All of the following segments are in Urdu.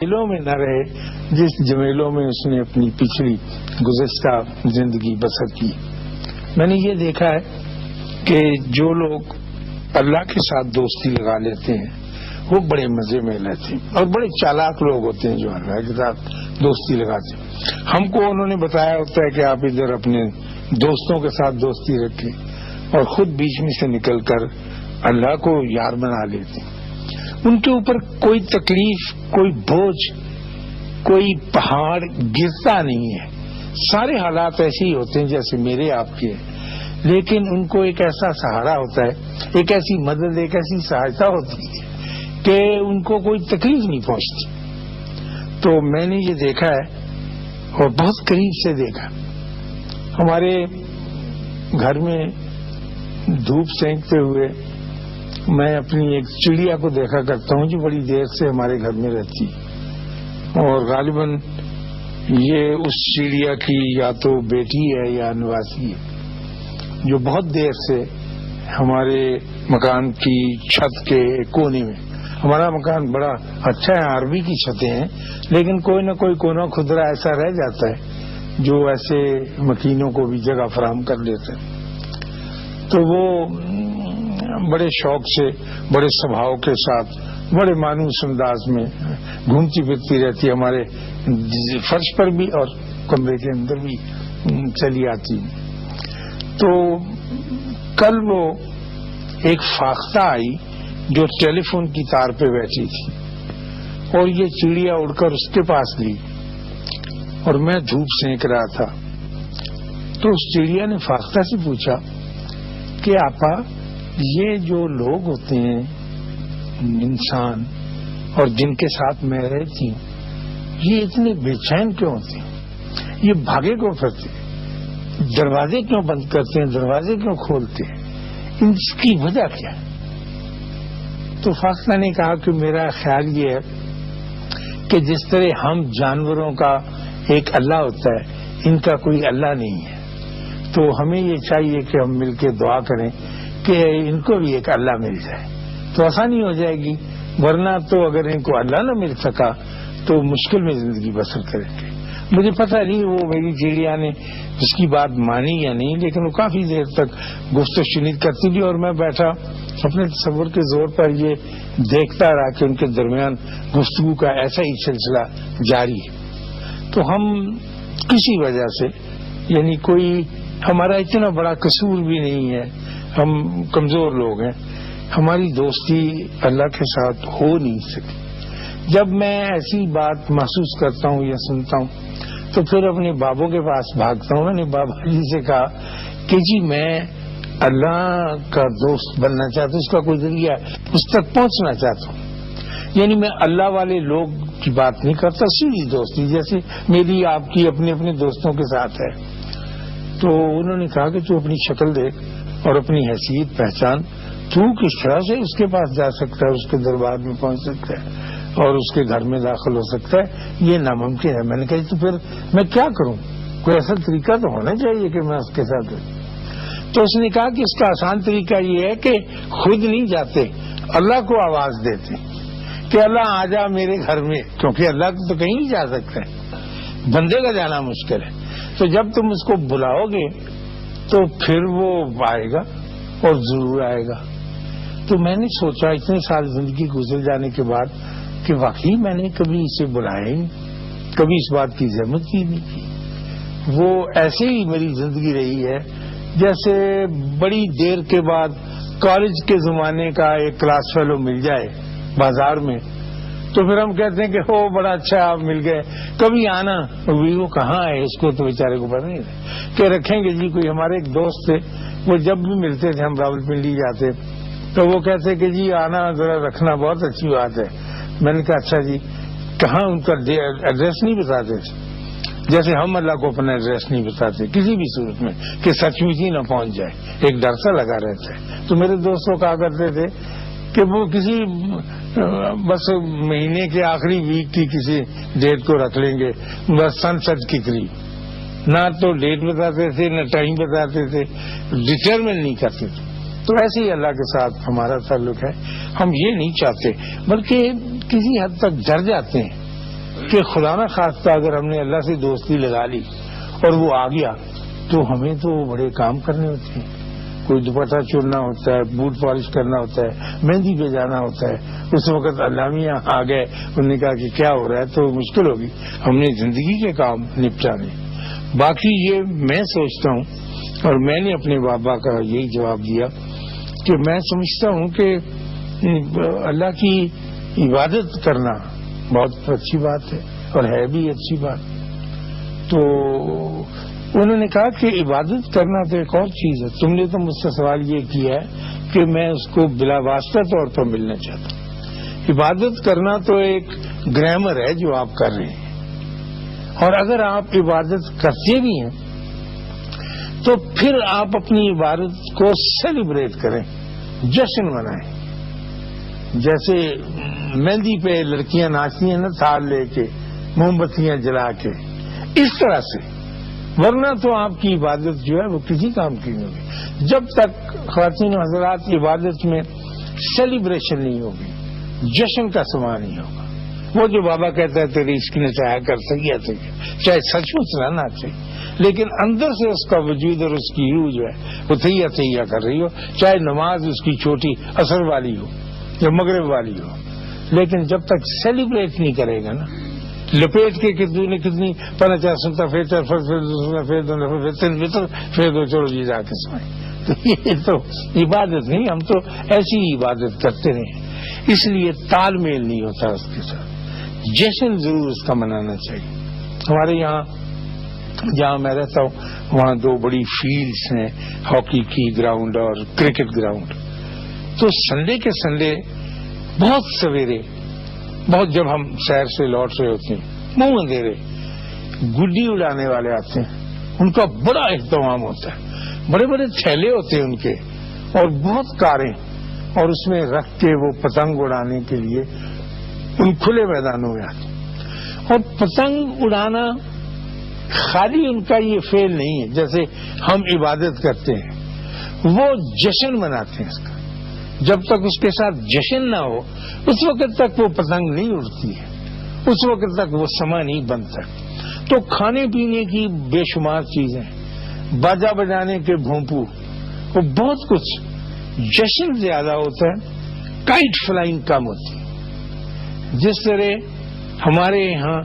جمیلوں میں نہ رہے جس جمیلوں میں اس نے اپنی پچھلی گزشتہ زندگی بسر کی. میں نے یہ دیکھا ہے کہ جو لوگ اللہ کے ساتھ دوستی لگا لیتے ہیں وہ بڑے مزے میں لیتے ہیں، اور بڑے چالاک لوگ ہوتے ہیں جو اللہ کے ساتھ دوستی لگاتے ہیں. ہم کو انہوں نے بتایا ہوتا ہے کہ آپ ادھر اپنے دوستوں کے ساتھ دوستی رکھیں، اور خود بیچ میں سے نکل کر اللہ کو یار بنا لیتے ہیں. ان کے اوپر کوئی تکلیف، کوئی بوجھ، کوئی پہاڑ گرتا نہیں ہے. سارے حالات ایسے ہی ہوتے ہیں جیسے میرے آپ کے، لیکن ان کو ایک ایسا سہارا ہوتا ہے، ایک ایسی مدد، ایک ایسی سہایتا ہوتی ہے کہ ان کو کوئی تکلیف نہیں پہنچتی. تو میں نے یہ دیکھا ہے اور بہت قریب سے دیکھا. ہمارے گھر میں دھوپ سینکتے ہوئے میں اپنی ایک چڑیا کو دیکھا کرتا ہوں جو بڑی دیر سے ہمارے گھر میں رہتی، اور غالباً یہ اس چڑیا کی یا تو بیٹی ہے یا نواسی ہے جو بہت دیر سے ہمارے مکان کی چھت کے کونے میں. ہمارا مکان بڑا اچھا ہے، عربی کی چھتیں ہیں، لیکن کوئی نہ کوئی کونا خدرا ایسا رہ جاتا ہے جو ایسے مکینوں کو بھی جگہ فراہم کر لیتا ہے. تو وہ بڑے شوق سے، بڑے سبھاؤ کے ساتھ، بڑے مانوس انداز میں گھومتی پھرتی رہتی ہے، ہمارے فرش پر بھی اور کمرے کے اندر بھی چلی آتی. تو کل وہ ایک فاختہ آئی جو ٹیلی فون کی تار پہ بیٹھی تھی، اور یہ چڑیا اڑ کر اس کے پاس گئی، اور میں دھوپ سینک رہا تھا. تو اس چڑیا نے فاختہ سے پوچھا کہ آپا، یہ جو لوگ ہوتے ہیں انسان اور جن کے ساتھ میں رہتی ہوں، یہ اتنے بے چین کیوں ہوتے ہیں؟ یہ بھاگے کیوں پھرتے ہیں؟ دروازے کیوں بند کرتے ہیں؟ دروازے کیوں کھولتے ہیں؟ اس کی وجہ کیا ہے؟ تو فاختہ نے کہا کہ میرا خیال یہ ہے کہ جس طرح ہم جانوروں کا ایک اللہ ہوتا ہے، ان کا کوئی اللہ نہیں ہے. تو ہمیں یہ چاہیے کہ ہم مل کے دعا کریں کہ ان کو بھی ایک اللہ مل جائے تو آسانی ہو جائے گی، ورنہ تو اگر ان کو اللہ نہ مل سکا تو مشکل میں زندگی بسر کریں گے. مجھے پتہ نہیں وہ میری چڑیا نے اس کی بات مانی یا نہیں، لیکن وہ کافی دیر تک گفت و شنید کرتی رہی، اور میں بیٹھا اپنے تصور کے زور پر یہ دیکھتا رہا کہ ان کے درمیان گفتگو کا ایسا ہی سلسلہ جاری ہے. تو ہم کسی وجہ سے، یعنی کوئی ہمارا اتنا بڑا قصور بھی نہیں ہے، ہم کمزور لوگ ہیں، ہماری دوستی اللہ کے ساتھ ہو نہیں سکی. جب میں ایسی بات محسوس کرتا ہوں یا سنتا ہوں تو پھر اپنے بابوں کے پاس بھاگتا ہوں. میں نے بابا جی سے کہا کہ جی میں اللہ کا دوست بننا چاہتا ہوں، اس کا کوئی ذریعہ اس تک پہنچنا چاہتا ہوں. یعنی میں اللہ والے لوگ کی بات نہیں کرتا، سیدھی دوستی جیسے میری آپ کی اپنے اپنے دوستوں کے ساتھ ہے. تو انہوں نے کہا کہ تو اپنی شکل دیکھ اور اپنی حیثیت پہچان، تو کس طرح سے اس کے پاس جا سکتا ہے، اس کے دربار میں پہنچ سکتا ہے اور اس کے گھر میں داخل ہو سکتا ہے؟ یہ ناممکن ہے. میں نے کہا تو پھر میں کیا کروں؟ کوئی ایسا طریقہ تو ہونا چاہیے کہ میں اس کے ساتھ. تو اس نے کہا کہ اس کا آسان طریقہ یہ ہے کہ خود نہیں جاتے، اللہ کو آواز دیتے کہ اللہ آ جا میرے گھر میں، کیونکہ اللہ تو کہیں نہیں جا سکتا ہے، بندے کا جانا مشکل ہے. تو جب تم اس کو بلاؤ گے تو پھر وہ آئے گا، اور ضرور آئے گا. تو میں نے سوچا اتنے سال زندگی گزر جانے کے بعد کہ واقعی میں نے کبھی اسے بلایا ہی نہیں، کبھی اس بات کی زحمت کی نہیں کی. وہ ایسے ہی میری زندگی رہی ہے جیسے بڑی دیر کے بعد کالج کے زمانے کا ایک کلاس فیلو مل جائے بازار میں، تو پھر ہم کہتے ہیں کہ ہو بڑا اچھا آپ مل گئے، کبھی آنا. وہ کہاں ہے، اس کو تو بیچارے کو پتہ نہیں تھا کہ رکھیں گے. جی کوئی ہمارے ایک دوست تھے، وہ جب بھی ملتے تھے ہم راولپنڈی جاتے تو وہ کہتے کہ جی آنا ذرا رکھنا، بہت اچھی بات ہے. میں نے کہا اچھا جی. کہاں ان کا ایڈریس نہیں بتاتے تھے، جیسے ہم اللہ کو اپنا ایڈریس نہیں بتاتے کسی بھی صورت میں کہ سچ مچ ہی نہ پہنچ جائے، ایک ڈر سا لگا رہتا ہے. تو میرے دوستوں کہا کرتے تھے کہ وہ کسی بس مہینے کے آخری ویک کی کسی ڈیٹ کو رکھ لیں گے، بس سن سچ کی قریب، نہ تو ڈیٹ بتاتے تھے نہ ٹائم بتاتے تھے، ڈٹرمن نہیں کرتے تھے. تو ایسے ہی اللہ کے ساتھ ہمارا تعلق ہے. ہم یہ نہیں چاہتے، بلکہ کسی حد تک ڈر جاتے ہیں کہ خدا نہ خواستہ اگر ہم نے اللہ سے دوستی لگا لی اور وہ آ گیا تو ہمیں تو بڑے کام کرنے ہوتے ہیں. کوئی دوپٹہ چننا ہوتا ہے, بوٹ پالش کرنا ہوتا ہے, مہندی پہ جانا ہوتا ہے. اس وقت علامہ آ گئے, انہوں نے کہا کہ کیا ہو رہا ہے, تو مشکل ہوگی, ہم نے زندگی کے کام نپٹانے. باقی یہ میں سوچتا ہوں اور میں نے اپنے بابا کا یہی جواب دیا کہ میں سمجھتا ہوں کہ اللہ کی عبادت کرنا بہت اچھی بات ہے اور ہے بھی اچھی بات. تو انہوں نے کہا کہ عبادت کرنا تو ایک اور چیز ہے. تم نے تو مجھ سے سوال یہ کیا ہے کہ میں اس کو بلا واسطہ طور پر ملنا چاہتا ہوں. عبادت کرنا تو ایک گرامر ہے جو آپ کر رہے ہیں, اور اگر آپ عبادت کرتے بھی ہیں تو پھر آپ اپنی عبادت کو سیلیبریٹ کریں, جشن منائیں. جیسے مہندی پہ لڑکیاں ناچتی ہیں نا, تھال لے کے, موم بتیاں جلا کے, اس طرح سے. ورنہ تو آپ کی عبادت جو ہے وہ کسی کام کی نہیں ہوگی جب تک خواتین و حضرات کی عبادت میں سیلیبریشن نہیں ہوگی, جشن کا سما نہیں ہوگا. وہ جو بابا کہتا ہے تیری عشق نے چاہا کر سکی ایسے, چاہے سچ مچ نہ چاہیے, لیکن اندر سے اس کا وجود اور اس کی روح جو ہے وہ تھیا تھیا کر رہی ہو, چاہے نماز اس کی چھوٹی اثر والی ہو یا مغرب والی ہو. لیکن جب تک سیلیبریٹ نہیں کرے گا نا, لپیٹ کے کتنی پنا چاہ سنتا پھر دو چلو جی جا کے سمائیں, تو یہ تو عبادت نہیں, ہم تو ایسی ہی عبادت کرتے رہے. اس لیے تال میل نہیں ہوتا اس کے ساتھ. جشن ضرور اس کا منانا چاہیے. ہمارے یہاں جہاں میں رہتا ہوں وہاں دو بڑی فیلڈز ہیں, ہاکی کی گراؤنڈ اور کرکٹ گراؤنڈ. تو سنڈے کے سنڈے بہت سویرے, بہت جب ہم شہر سے لوٹ رہے ہوتے ہیں, منہ اندھیرے گڈی اڑانے والے آتے ہیں. ان کا بڑا اہتمام ہوتا ہے, بڑے بڑے تھیلے ہوتے ہیں ان کے, اور بہت کاریں, اور اس میں رکھ کے وہ پتنگ اڑانے کے لیے ان کھلے میدانوں میں آتے. اور پتنگ اڑانا خالی ان کا یہ فعل نہیں ہے جیسے ہم عبادت کرتے ہیں, وہ جشن مناتے ہیں اس کا. جب تک اس کے ساتھ جشن نہ ہو اس وقت تک وہ پتنگ نہیں اڑتی ہے, اس وقت تک وہ سما نہیں بنتا. تو کھانے پینے کی بے شمار چیزیں, باجا بجانے کے بھونپو, وہ بہت کچھ. جشن زیادہ ہوتا ہے, کائٹ فلائنگ کم ہوتی ہے. جس طرح ہمارے یہاں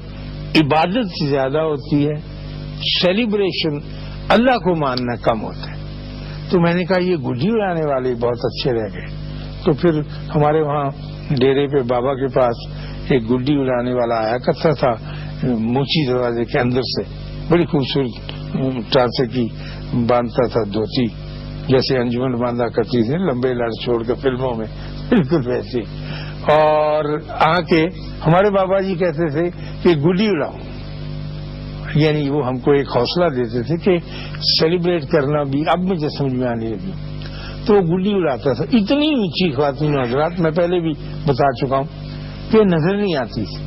عبادت زیادہ ہوتی ہے, سیلیبریشن اللہ کو ماننا کم ہوتا ہے. تو میں نے کہا یہ گڈی اڑانے والے بہت اچھے رہ گئے. تو پھر ہمارے وہاں ڈیرے پہ بابا کے پاس ایک گڈی اڑانے والا آیا کرتا تھا, موچی دروازے کے اندر سے, بڑی خوبصورت ٹانسے کی باندھتا تھا دھوتی, جیسے انجمن باندھا کرتی تھی لمبے لڑ چھوڑ کے فلموں میں, بالکل ویسے. اور آ کے ہمارے بابا جی کہتے تھے کہ گڈی اڑاؤ, یعنی وہ ہم کو ایک حوصلہ دیتے تھے کہ سیلیبریٹ کرنا بھی اب مجھے سمجھ میں آنے لگی. تو وہ گڈی اڑاتا تھا. اتنی اونچی خواتین حضرات, میں پہلے بھی بتا چکا ہوں, کہ نظر نہیں آتی تھی,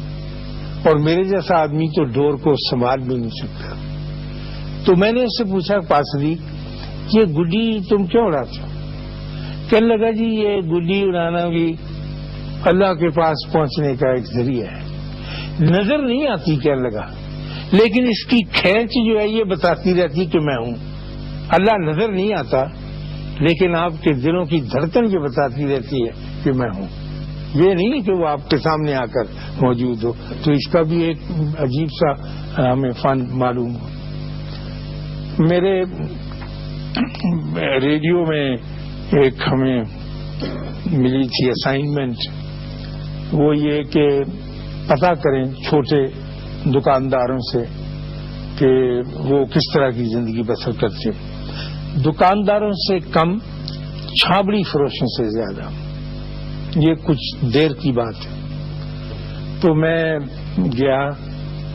اور میرے جیسا آدمی تو ڈور کو سنبھال بھی نہیں سکتا. تو میں نے اس سے پوچھا پاسری یہ گڈی تم کیوں اڑاتے ہو؟ کہنے لگا جی یہ گڈی اڑانا بھی اللہ کے پاس پہنچنے کا ایک ذریعہ ہے. نظر نہیں آتی کہنے لگا, لیکن اس کی کھینچ جو ہے یہ بتاتی رہتی کہ میں ہوں. اللہ نظر نہیں آتا, لیکن آپ کے دلوں کی دھڑکن یہ بتاتی رہتی ہے کہ میں ہوں. یہ نہیں کہ وہ آپ کے سامنے آ کر موجود ہو. تو اس کا بھی ایک عجیب سا ہمیں فن معلوم ہو. میرے ریڈیو میں ایک ہمیں ملی تھی اسائنمنٹ, وہ یہ کہ پتہ کریں چھوٹے دکانداروں سے کہ وہ کس طرح کی زندگی بسر کرتے. دکانداروں سے کم, چھابڑی فروشوں سے زیادہ. یہ کچھ دیر کی بات ہے. تو میں گیا,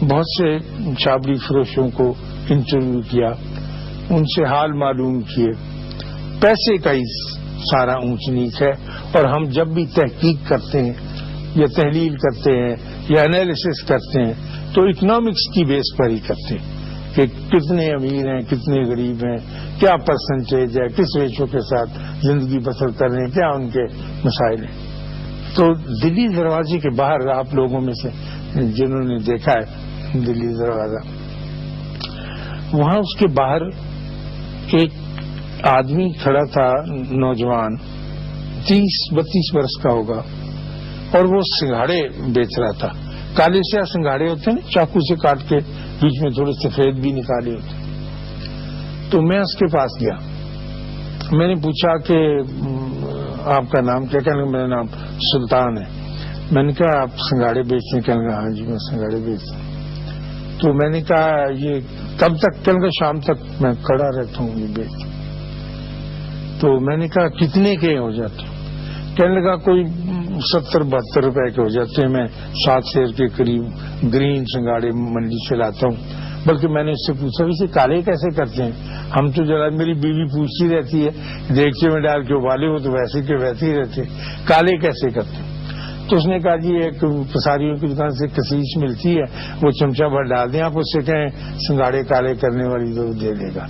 بہت سے چھابڑی فروشوں کو انٹرویو کیا, ان سے حال معلوم کیے. پیسے کا ہی سارا اونچ نیچ ہے, اور ہم جب بھی تحقیق کرتے ہیں یا تحلیل کرتے ہیں یا انالیسس کرتے ہیں تو اکنامکس کی بیس پر ہی کرتے ہیں کہ کتنے امیر ہیں, کتنے غریب ہیں, کیا پرسنٹیج ہے, کس ریشو کے ساتھ زندگی بسر کر رہے ہیں, کیا ان کے مسائل ہیں. تو دلی دروازے کے باہر آپ لوگوں میں سے جنہوں نے دیکھا ہے دلی دروازہ، وہاں اس کے باہر ایک آدمی کھڑا تھا، نوجوان 30-32 برس کا ہوگا، اور وہ سنگھاڑے بیچ رہا تھا. کالے سیاہ سنگھاڑے ہوتے ہیں نا، چاقو سے کاٹ کے بیچ میں تھوڑے سفید بھی نکالے ہوتے. تو میں اس کے پاس گیا، میں نے پوچھا کہ آپ کا نام کیا؟ کہنے لگا میرا نام سلطان ہے. میں نے کہا آپ سنگھاڑے بیچتے ہیں؟ کہنے لگا ہاں جی میں سنگھاڑے بیچتا ہوں. تو میں نے کہا یہ کب تک؟ کہنے لگا شام تک میں کھڑا رہتا ہوں یہ بیچتا. تو میں نے کہا کتنے کے ہو جاتے؟ کہنے لگا کوئی 70-72 روپے کے ہو جاتے ہیں. میں 7 سیر کے قریب گرین سنگھاڑے منڈی سے لاتا ہوں. بلکہ میں نے اس سے پوچھا اسے کالے کیسے کرتے ہیں؟ ہم تو ذرا، میری بیوی پوچھتی رہتی ہے دیگچے میں ڈال کے ابالے ہو تو ویسے کے ویسے ہی رہتے، کالے کیسے کرتے ہیں؟ تو اس نے کہا جی ایک پساریوں کی دکان سے کسیش ملتی ہے، وہ چمچہ بھر ڈال دیں، آپ اس سے کہیں سنگھاڑے کالے کرنے والی تو دے دے گا.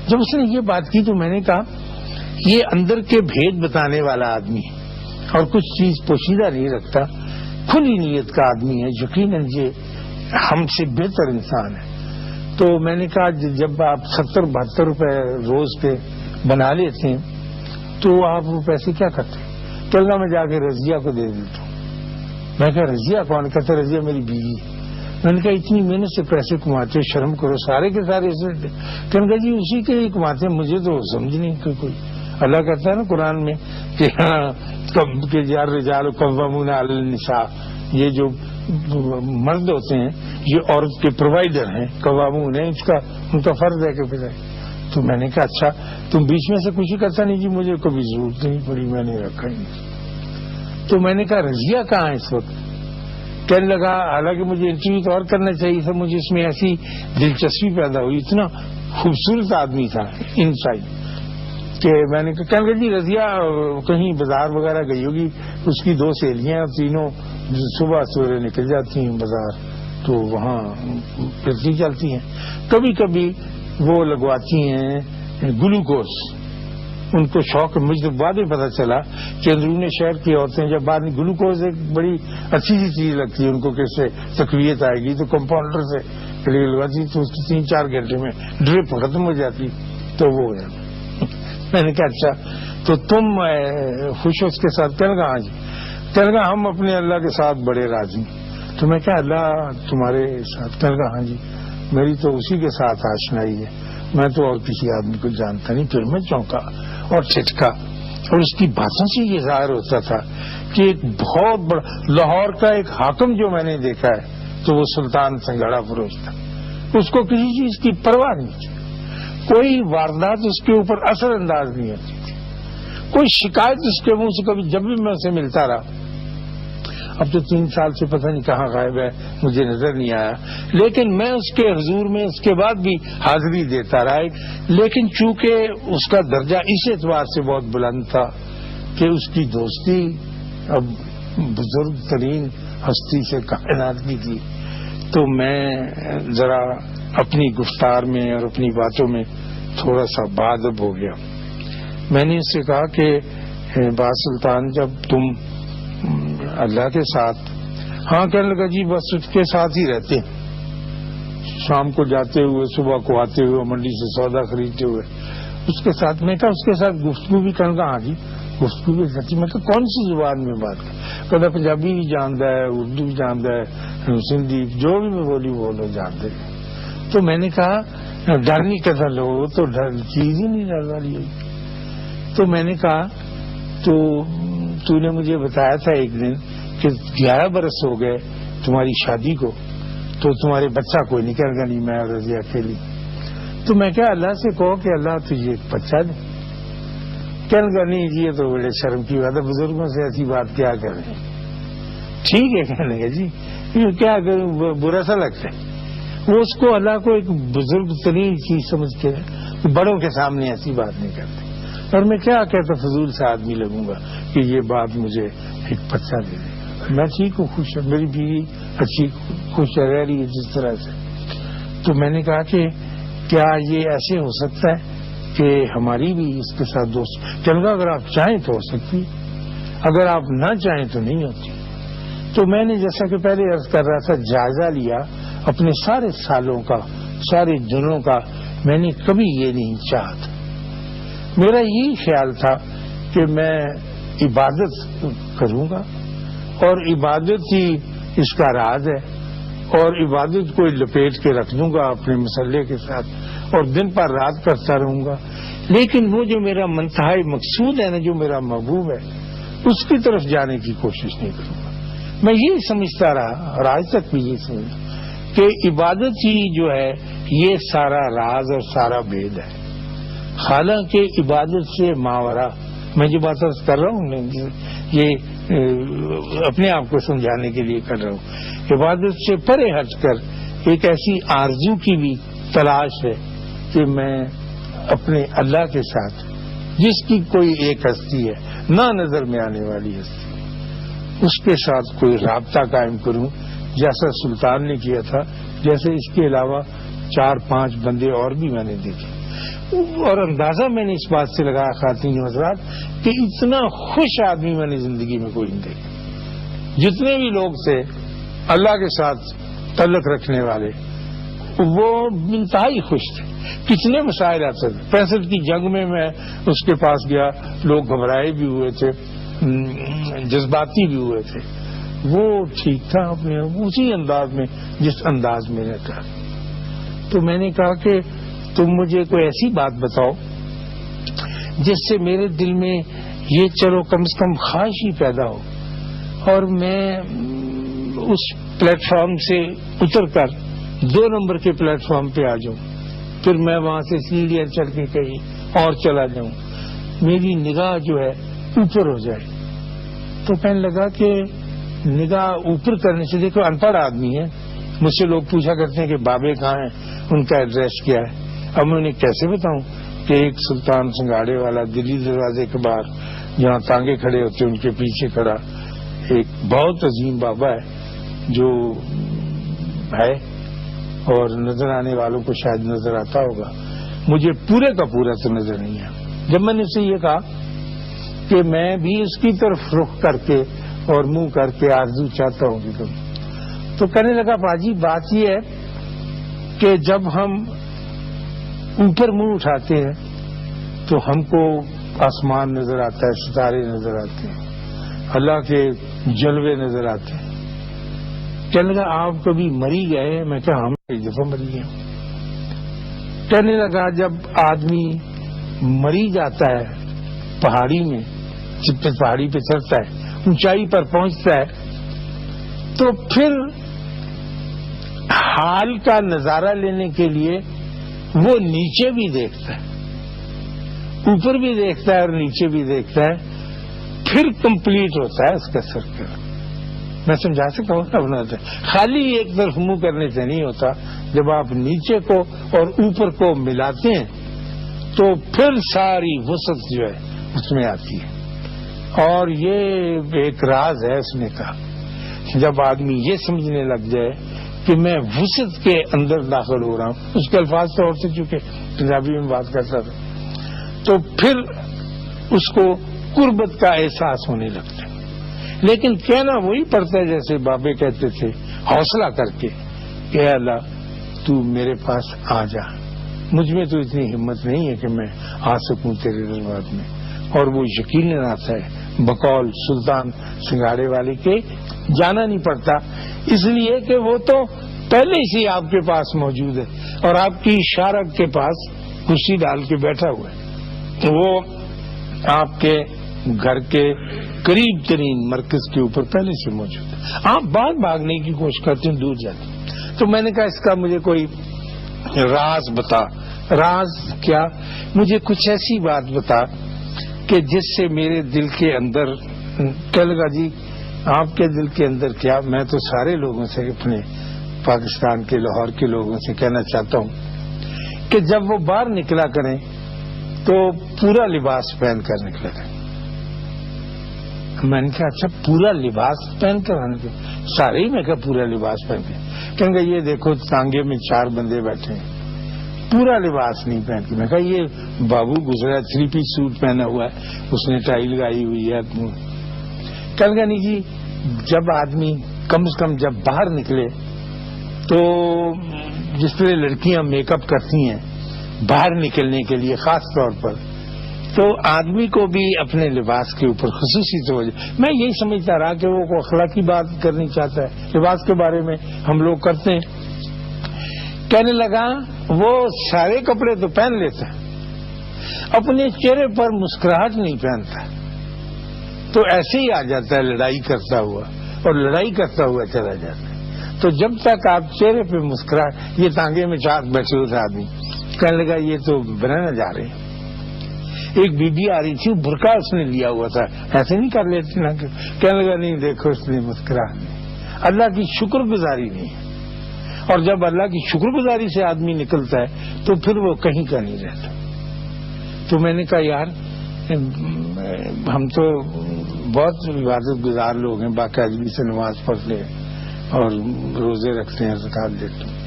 جب اس نے یہ بات کی تو میں نے کہا یہ اندر کے بھید بتانے والا آدمی ہے اور کچھ چیز پوشیدہ نہیں رکھتا، کھلی نیت کا آدمی ہے، یقیناً یہ ہم سے بہتر انسان ہے. تو میں نے کہا جب آپ 70-72 روپے روز کے بنا لیتے ہیں تو آپ وہ پیسے کیا کرتے ہیں؟ کہنے لگا میں جا کے رضیہ کو دے دیتا ہوں. میں کہا رضیہ کون؟ کہتا رضیہ میری بیوی. میں نے کہا اتنی محنت سے پیسے کماتے ہو، شرم کرو، سارے کے سارے کہنے لگا جی اسی کے لیے کماتے ہیں، مجھے تو سمجھ نہیں کہ کوئی. اللہ کہتا ہے نا قرآن میں کہ یار رجال قوامون علی النساء، یہ جو مرد ہوتے ہیں یہ عورت کے پرووائڈر ہیں، قوامون ہیں، ان کا فرض ہے کہ بجائے. تو میں نے کہا اچھا تم بیچ میں سے کچھ ہی کرتا نہیں؟ جی مجھے کبھی ضرورت نہیں پڑی، میں نے رکھا ہی نہیں. تو میں نے کہا رضیہ کہاں ہے اس وقت؟ کہنے لگا حالانکہ مجھے انٹرویو تو اور کرنا چاہیے تھا، مجھے اس میں ایسی دلچسپی پیدا ہوئی، اتنا خوبصورت آدمی تھا انسائڈ کہ میں نے کہا. کہنے لگا جی رضیہ کہیں بازار وغیرہ گئی ہوگی، اس کی 2 سہیلیاں تینوں صبح سویرے نکل جاتی ہیں بازار، تو وہاں پھرتی چلتی ہیں. کبھی کبھی وہ لگواتی ہیں گلوکوز، ان کو شوق. مجھے تو بعد میں پتا چلا کہ اندرون شہر کی عورتیں جب بعد میں گلوکوز ایک بڑی اچھی سی چیز لگتی ہے ان کو، کیسے تقویت آئے گی، تو کمپاؤنڈر سے لگواتی تو اس کی 3-4 گھنٹے میں ڈرپ ختم ہو جاتی تو وہ ہو جاتی. میں نے کہا اچھا تو تم خوش ہو اس کے ساتھ؟ کہنے لگا ہاں جی. کہنے لگا ہم اپنے اللہ کے ساتھ بڑے راضی. تو میں کہا اللہ تمہارے ساتھ؟ کہنے لگا ہاں جی میری تو اسی کے ساتھ آشنائی ہے، میں تو اور کسی آدمی کو جانتا نہیں. پھر میں چونکا اور چھٹکا، اور اس کی باتوں سے یہ ظاہر ہوتا تھا کہ ایک بہت بڑا لاہور کا ایک حاکم جو میں نے دیکھا ہے تو وہ سلطان سنگھاڑا فروش تھا. اس کو کسی چیز کی پرواہ نہیں تھی، کوئی واردات اس کے اوپر اثر انداز نہیں ہوتی تھی، کوئی شکایت اس کے منہ سے کبھی. جب بھی میں اسے ملتا رہا، اب تو 3 سال سے پتہ نہیں کہاں غائب ہے، مجھے نظر نہیں آیا، لیکن میں اس کے حضور میں اس کے بعد بھی حاضری دیتا رہا. لیکن چونکہ اس کا درجہ اس اعتبار سے بہت بلند تھا کہ اس کی دوستی اب بزرگ ترین ہستی سے کائنات کی تھی، تو میں ذرا اپنی گفتار میں اور اپنی باتوں میں تھوڑا سا باادب ہو گیا. میں نے اس سے کہا کہ با سلطان جب تم اللہ کے ساتھ. ہاں کہنے لگا جی بس اس کے ساتھ ہی رہتے ہیں، شام کو جاتے ہوئے صبح کو آتے ہوئے منڈی سے سودا خریدتے ہوئے اس کے ساتھ. میں کہا اس کے ساتھ گفتگو بھی کروں گا؟ ہاں جی گفتگو بھی کرتی. میں کہا کون سی زبان میں بات کر؟ کہتا پنجابی بھی جانتا ہے، اردو بھی جانتا ہے، سندھی، جو بھی میں بولی بولو جانتے. تو میں نے کہا ڈر نہیں کرتا لو تو ڈر چیز ہی نہیں ڈر والی ہے. تو میں نے کہا تو نے مجھے بتایا تھا ایک دن کہ 11 برس ہو گئے تمہاری شادی کو، تو تمہارے بچہ کوئی نہیں؟ کرے گا نہیں میں رضی اکیلی. تو میں کہا اللہ سے کہو کہ اللہ تجھے ایک بچہ دے. کہنے لگا نہیں جی یہ تو بڑے شرم کی بات ہے، بزرگوں سے ایسی بات کیا کریں. ٹھیک ہے کہنے لگا جی کیا کروں، برا سا لگتا ہے. وہ اس کو اللہ کو ایک بزرگ ترین چیز سمجھ کے بڑوں کے سامنے ایسی بات نہیں کرتے. اور میں کیا کہتا فضول سے آدمی لگوں گا کہ یہ بات مجھے ایک بچہ دے دے. میں ٹھیک ہوں، خوش ہوں، میری بیوی اچھی خوش رہ رہی ہے جس طرح سے. تو میں نے کہا کہ کیا یہ ایسے ہو سکتا ہے کہ ہماری بھی اس کے ساتھ دوست؟ کہنے لگا اگر آپ چاہیں تو ہو سکتی، اگر آپ نہ چاہیں تو نہیں ہوتی. تو میں نے جیسا کہ پہلے عرض کر رہا تھا جائزہ لیا اپنے سارے سالوں کا، سارے دنوں کا. میں نے کبھی یہ نہیں چاہا تھا. میرا یہی خیال تھا کہ میں عبادت کروں گا اور عبادت ہی اس کا راز ہے، اور عبادت کو لپیٹ کے رکھ دوں گا اپنے مسلح کے ساتھ اور دن پر رات کرتا رہوں گا. لیکن وہ جو میرا منتہائی مقصود ہے نا، جو میرا محبوب ہے، اس کی طرف جانے کی کوشش نہیں کروں گا. میں یہی سمجھتا رہا اور آج تک بھی یہ سمجھتا کہ عبادت ہی جو ہے یہ سارا راز اور سارا بھید ہے. حالانکہ عبادت سے ماورا، میں جو بات کر رہا ہوں یہ اپنے آپ کو سمجھانے کے لیے کر رہا ہوں، عبادت سے پرے ہٹ کر ایک ایسی آرزو کی بھی تلاش ہے کہ میں اپنے اللہ کے ساتھ، جس کی کوئی ایک ہستی ہے، نہ نظر میں آنے والی ہستی، اس کے ساتھ کوئی رابطہ قائم کروں، جیسا سلطان نے کیا تھا، جیسے اس کے علاوہ 4-5 بندے اور بھی میں نے دیکھے. اور اندازہ میں نے اس بات سے لگایا خواتین حضرات کہ اتنا خوش آدمی میں نے زندگی میں کوئی نہیں دیکھا. جتنے بھی لوگ تھے اللہ کے ساتھ تعلق رکھنے والے، وہ انتہائی خوش تھے. کتنے مسائل آتے تھے. 65 کی جنگ میں اس کے پاس گیا، لوگ گھبرائے بھی ہوئے تھے، جذباتی بھی ہوئے تھے. وہ ٹھیک تھا اپنے اسی انداز میں جس انداز میں رہتا. تو میں نے کہا کہ تم مجھے کوئی ایسی بات بتاؤ جس سے میرے دل میں یہ چلو کم سے کم خواہش ہی پیدا ہو، اور میں اس پلیٹ فارم سے اتر کر 2 نمبر کے پلیٹ فارم پہ آ جاؤں، پھر میں وہاں سے سیڑھیاں چڑھ کے کہیں اور چلا جاؤں، میری نگاہ جو ہے اوپر ہو جائے. تو کہنے لگا کہ نگاہ اوپر کرنے سے، دیکھو ان پڑھ آدمی ہے، مجھ سے لوگ پوچھا کرتے ہیں کہ بابے کہاں ہیں، ان کا ایڈریس کیا ہے. اب میں انہیں کیسے بتاؤں کہ ایک سلطان سنگاڑے والا دلی دروازے کے باہر جہاں تانگے کھڑے ہوتے ہیں ان کے پیچھے کھڑا ایک بہت عظیم بابا ہے جو ہے، اور نظر آنے والوں کو شاید نظر آتا ہوگا، مجھے پورے کا پورا تو نظر نہیں ہے. جب میں نے اسے یہ کہا کہ میں بھی اس کی طرف رخ کر کے اور منہ کر کے آرزو چاہتا ہوں کہ تم، تو کہنے لگا باجی بات یہ ہے کہ جب ہم اوپر منہ اٹھاتے ہیں تو ہم کو آسمان نظر آتا ہے، ستارے نظر آتے ہیں، اللہ کے جلوے نظر آتے ہیں. کہنے لگا آپ کبھی مری گئے؟ میں کہا ہم ایک دفعہ مری گئے. کہنے لگا جب آدمی مری جاتا ہے پہاڑی میں، جب پہاڑی پہ چڑھتا ہے، اونچائی پر پہنچتا ہے، تو پھر حال کا نظارہ لینے کے لیے وہ نیچے بھی دیکھتا ہے، اوپر بھی دیکھتا ہے اور نیچے بھی دیکھتا ہے، پھر کمپلیٹ ہوتا ہے اس کا سرکل. میں سمجھا سکتا ہوں اپنا، خالی ایک طرف منہ کرنے سے نہیں ہوتا. جب آپ نیچے کو اور اوپر کو ملاتے ہیں تو پھر ساری وسعت جو ہے اس میں آتی ہے. اور یہ ایک راز ہے. اس نے کہا جب آدمی یہ سمجھنے لگ جائے کہ میں وسعت کے اندر داخل ہو رہا ہوں، اس کے الفاظ تو اور سے چونکہ پنجابی میں بات کرتا تھا، تو پھر اس کو قربت کا احساس ہونے لگتا ہے. لیکن کہنا وہی پڑتا ہے جیسے بابے کہتے تھے حوصلہ کر کے کہ اے اللہ تو میرے پاس آ جا. مجھ میں تو اتنی ہمت نہیں ہے کہ میں آ سکوں تیرے دربار میں. اور وہ یقیناً آتا ہے بقول سلطان سنگاڑے والے کے جانا نہیں پڑتا، اس لیے کہ وہ تو پہلے سے آپ کے پاس موجود ہے اور آپ کی اشارت کے پاس کرسی ڈال کے بیٹھا ہوا ہے. وہ آپ کے گھر کے قریب ترین مرکز کے اوپر پہلے سے موجود ہے. آپ باہر بھاگنے کی کوشش کرتے ہیں، دور جاتے ہیں. تو میں نے کہا اس کا مجھے کوئی راز بتا. راز کیا؟ مجھے کچھ ایسی بات بتا کہ جس سے میرے دل کے اندر کہنے لگا جی آپ کے دل کے اندر کیا، میں تو سارے لوگوں سے، اپنے پاکستان کے لاہور کے لوگوں سے کہنا چاہتا ہوں کہ جب وہ باہر نکلا کریں تو پورا لباس پہن کر نکلا کریں. میں نے کہا اچھا پورا لباس پہن کر آنے کے؟ سارے ہی میں کہا پورا لباس پہن کے. کہیں گے یہ دیکھو تانگے میں 4 بندے بیٹھے ہیں، پورا لباس نہیں پہن کے. میں کہا یہ بابو گزرا 3 پیس سوٹ پہنا ہوا ہے، اس نے ٹائی لگائی ہوئی ہے. کہنے لگا نہیں جی جب آدمی کم از کم جب باہر نکلے تو جس طرح لڑکیاں میک اپ کرتی ہیں باہر نکلنے کے لیے خاص طور پر، تو آدمی کو بھی اپنے لباس کے اوپر خصوصی توجہ. میں یہی سمجھتا رہا کہ وہ اخلاقی بات کرنی چاہتا ہے، لباس کے بارے میں ہم لوگ کرتے ہیں. کہنے لگا وہ سارے کپڑے تو پہن لیتا ہے، اپنے چہرے پر مسکراہٹ نہیں پہنتا، تو ایسے ہی آ جاتا ہے لڑائی کرتا ہوا اور لڑائی کرتا ہوا چلا جاتا ہے. تو جب تک آپ چہرے پہ مسکراہٹ، یہ تانگے میں چار بیٹھے ہوئے آدمی کہنے لگا یہ تو بنانا جا رہے ہیں. ایک بی بی آ رہی تھی، برقع اس نے لیا ہوا تھا، ایسے نہیں کر لیتے نا. کہنے لگا نہیں دیکھو اس نے مسکراہٹ نہیں، اللہ کی شکر گزاری نہیں ہے. اور جب اللہ کی شکر گزاری سے آدمی نکلتا ہے تو پھر وہ کہیں کا نہیں رہتا. تو میں نے کہا یار ہم تو بہت عبادت گزار لوگ ہیں، باقاعدگی سے نماز پڑھتے ہیں اور روزے رکھتے ہیں، زکات دیتے ہیں.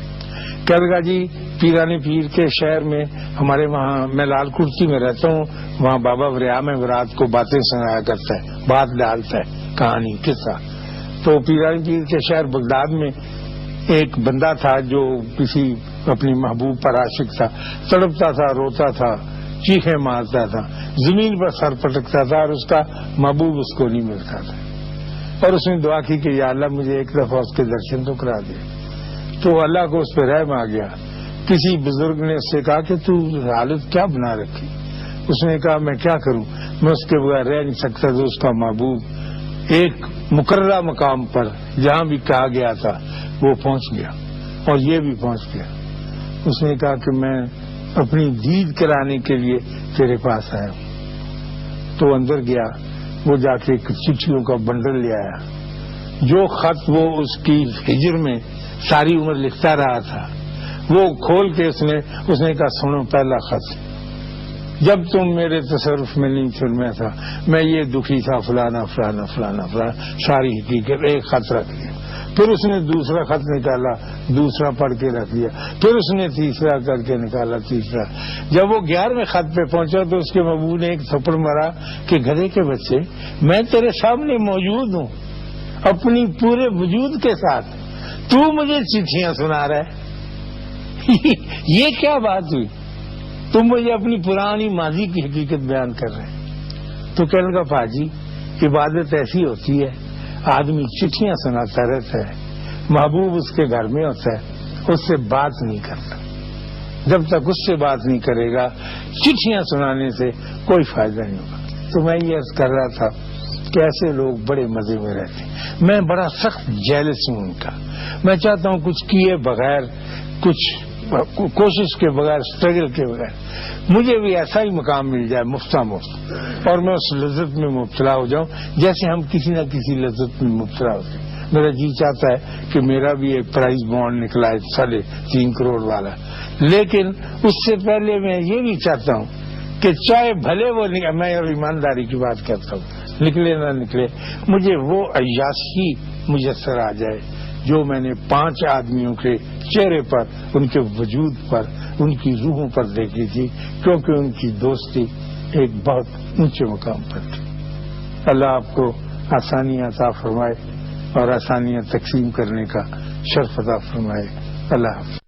کہنے لگا جی پیرانی پیر کے شہر میں ہمارے وہاں، میں لال کرسی میں رہتا ہوں، وہاں بابا وریام رات کو باتیں سنایا کرتا ہے، بات ڈالتا ہے، کہانی قصہ. تو پیرانی پیر کے شہر بغداد میں ایک بندہ تھا جو کسی اپنی محبوب پر عاشق تھا، تڑپتا تھا، روتا تھا، چیخیں مارتا تھا، زمین پر سر پٹکتا تھا اور اس کا محبوب اس کو نہیں ملتا تھا. اور اس نے دعا کی کہ یا اللہ مجھے ایک دفعہ اس کے درشن تو کرا دے. تو اللہ کو اس پہ رحم آ گیا. کسی بزرگ نے اس سے کہا کہ تو حالت کیا بنا رکھی؟ اس نے کہا میں کیا کروں، میں اس کے بغیر رہ نہیں سکتا. تو اس کا محبوب ایک مقررہ مقام پر جہاں بھی کہا گیا تھا وہ پہنچ گیا اور یہ بھی پہنچ گیا. اس نے کہا کہ میں اپنی دید کرانے کے لیے تیرے پاس آیا ہوں. تو اندر گیا، وہ جا کے ایک چٹھیوں کا بنڈل لے آیا. جو خط وہ اس کی ہجر میں ساری عمر لکھتا رہا تھا وہ کھول کے اس نے کہا سنو پہلا خط، جب تم میرے تصرف میں نہیں تھے میں تھا، میں یہ دکھی تھا، فلانا فلانا فلانا فلانا، ساری حقیقت ایک خط رکھ دیا. پھر اس نے دوسرا خط نکالا، دوسرا پڑھ کے رکھ دیا. پھر اس نے تیسرا کر کے نکالا، تیسرا. جب وہ 11ویں خط پہ پہنچا تو اس کے محبوب نے ایک تھپڑ مارا کہ گدھے کے بچے، میں تیرے سامنے موجود ہوں اپنی پورے وجود کے ساتھ، تو مجھے چٹھیاں سنا رہا ہے. یہ کیا بات ہوئی؟ تم مجھے اپنی پرانی ماضی کی حقیقت بیان کر رہے ہیں. تو کہنے لگا پاجی عبادت ایسی ہوتی ہے، آدمی چٹھیاں سناتا رہتا ہے، محبوب اس کے گھر میں ہوتا ہے، اس سے بات نہیں کرتا. جب تک اس سے بات نہیں کرے گا چٹھیاں سنانے سے کوئی فائدہ نہیں ہوگا. تو میں یہ عرض کر رہا تھا کہ ایسے لوگ بڑے مزے میں رہتے ہیں. میں بڑا سخت جیلس ہوں ان کا. میں چاہتا ہوں کچھ کیے بغیر، کچھ کوشش کے بغیر، اسٹرگل کے بغیر مجھے بھی ایسا ہی مقام مل جائے مفت، اور میں اس لذت میں مبتلا ہو جاؤں جیسے ہم کسی نہ کسی لذت میں مبتلا ہوتے ہیں. میرا جی چاہتا ہے کہ میرا بھی ایک پرائز بانڈ نکلا ہے 3.5 کروڑ والا، لیکن اس سے پہلے میں یہ بھی چاہتا ہوں کہ چاہے بھلے وہ میں اور ایمانداری کی بات کرتا ہوں، نکلے نہ نکلے، مجھے وہ عیاشی میسر آ جائے جو میں نے 5 آدمیوں کے چہرے پر، ان کے وجود پر، ان کی روحوں پر دیکھی تھی، کیونکہ ان کی دوستی ایک بہت اونچے مقام پر تھی. اللہ آپ کو آسانیاں عطا فرمائے اور آسانیاں تقسیم کرنے کا شرف عطا فرمائے. اللہ حافظ.